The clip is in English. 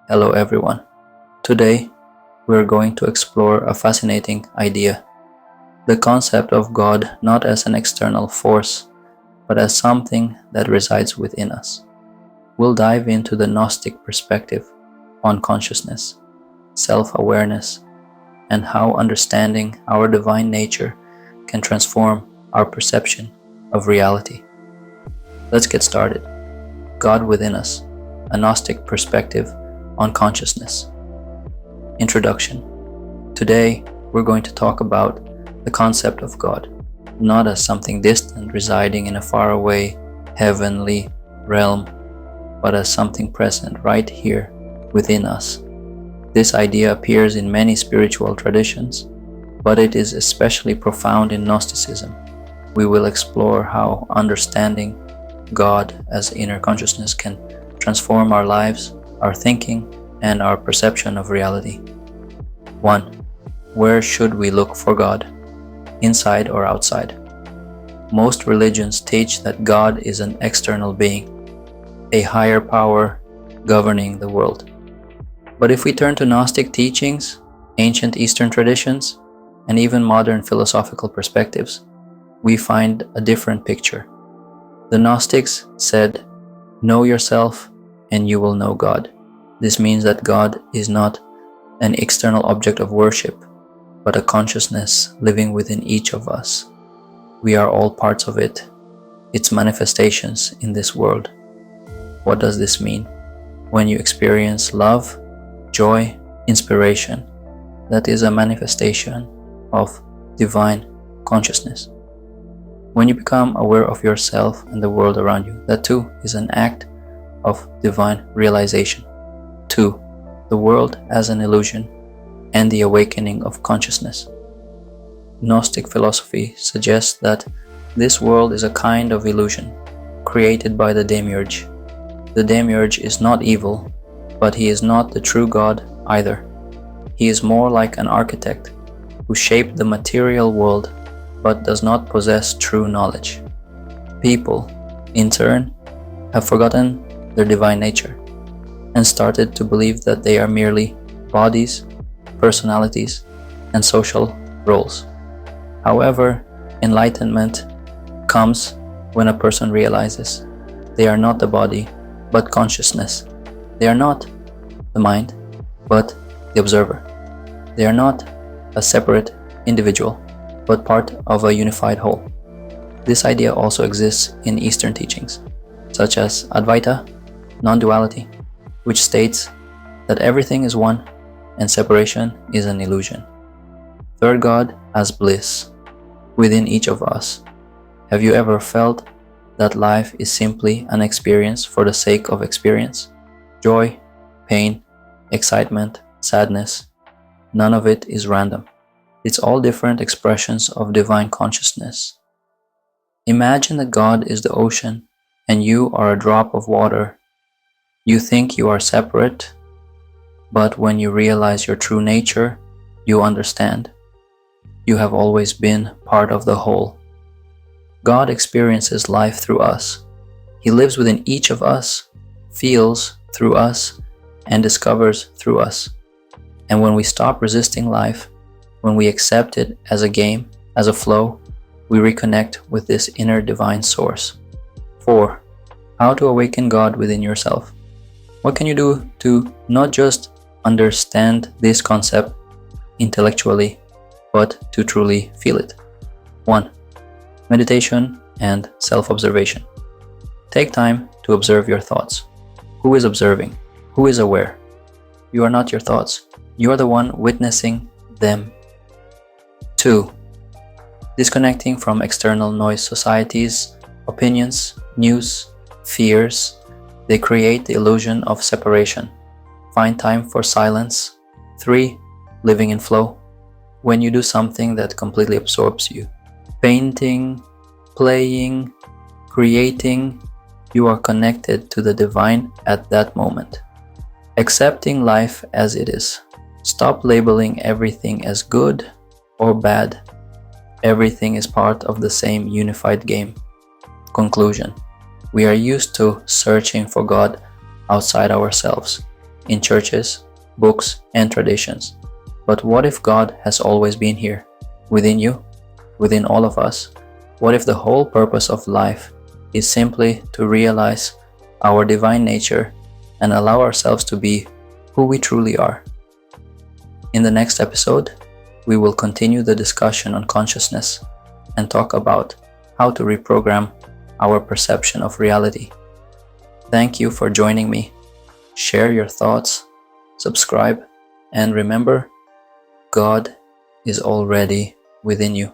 Hello everyone. Today, we're going to explore a fascinating idea, the concept of God not as an external force, but as something that resides within us. We'll dive into the Gnostic perspective on consciousness, self-awareness, and how understanding our divine nature can transform our perception of reality. Let's get started. God within us, a Gnostic perspective on consciousness. Introduction. Today, we're going to talk about the concept of God, not as something distant residing in a faraway, heavenly realm, but as something present right here within us. This idea appears in many spiritual traditions, but it is especially profound in Gnosticism. We will explore how understanding God as inner consciousness can transform our lives, our thinking, and our perception of reality. 1. Where should we look for God? Inside or outside? Most religions teach that God is an external being, a higher power governing the world. But if we turn to Gnostic teachings, ancient Eastern traditions, and even modern philosophical perspectives, we find a different picture. The Gnostics said, "Know yourself and you will know God." This means that God is not an external object of worship, but a consciousness living within each of us. We are all parts of it, its manifestations in this world. What does this mean? When you experience love, joy, inspiration, that is a manifestation of divine consciousness. When you become aware of yourself and the world around you, that too is an act of divine realization. 2. The world as an illusion and the awakening of consciousness. Gnostic philosophy suggests that this world is a kind of illusion created by the demiurge. The demiurge is not evil, but he is not the true God either. He is more like an architect who shaped the material world but does not possess true knowledge. People, in turn, have forgotten their divine nature and started to believe that they are merely bodies, personalities, and social roles. However, enlightenment comes when a person realizes they are not the body, but consciousness. They are not the mind, but the observer. They are not a separate individual, but part of a unified whole. This idea also exists in Eastern teachings, such as Advaita, non-duality, which states that everything is one and separation is an illusion. Third, God as bliss within each of us. Have you ever felt that life is simply an experience for the sake of experience? Joy, pain, excitement, sadness, none of it is random. It's all different expressions of divine consciousness. Imagine that God is the ocean and you are a drop of water. You think you are separate, but when you realize your true nature, you understand. You have always been part of the whole. God experiences life through us. He lives within each of us, feels through us, and discovers through us. And when we stop resisting life, when we accept it as a game, as a flow, we reconnect with this inner divine source. 4. How to awaken God within yourself. What can you do to not just understand this concept intellectually, but to truly feel it? 1. Meditation and self-observation. Take time to observe your thoughts. Who is observing? Who is aware? You are not your thoughts. You are the one witnessing them. 2. Disconnecting from external noise societies, opinions, news, fears. They create the illusion of separation. Find time for silence. 3. Living in flow. When you do something that completely absorbs you. Painting, playing, creating, you are connected to the divine at that moment. Accepting life as it is. Stop labeling everything as good or bad. Everything is part of the same unified game. Conclusion. We are used to searching for God outside ourselves. in churches, books, and traditions. But what if God has always been here, within you, within all of us? What if the whole purpose of life is simply to realize our divine nature and allow ourselves to be who we truly are? In the next episode, we will continue the discussion on consciousness and talk about how to reprogram our perception of reality. Thank you for joining me. Share your thoughts, subscribe, and remember, God is already within you.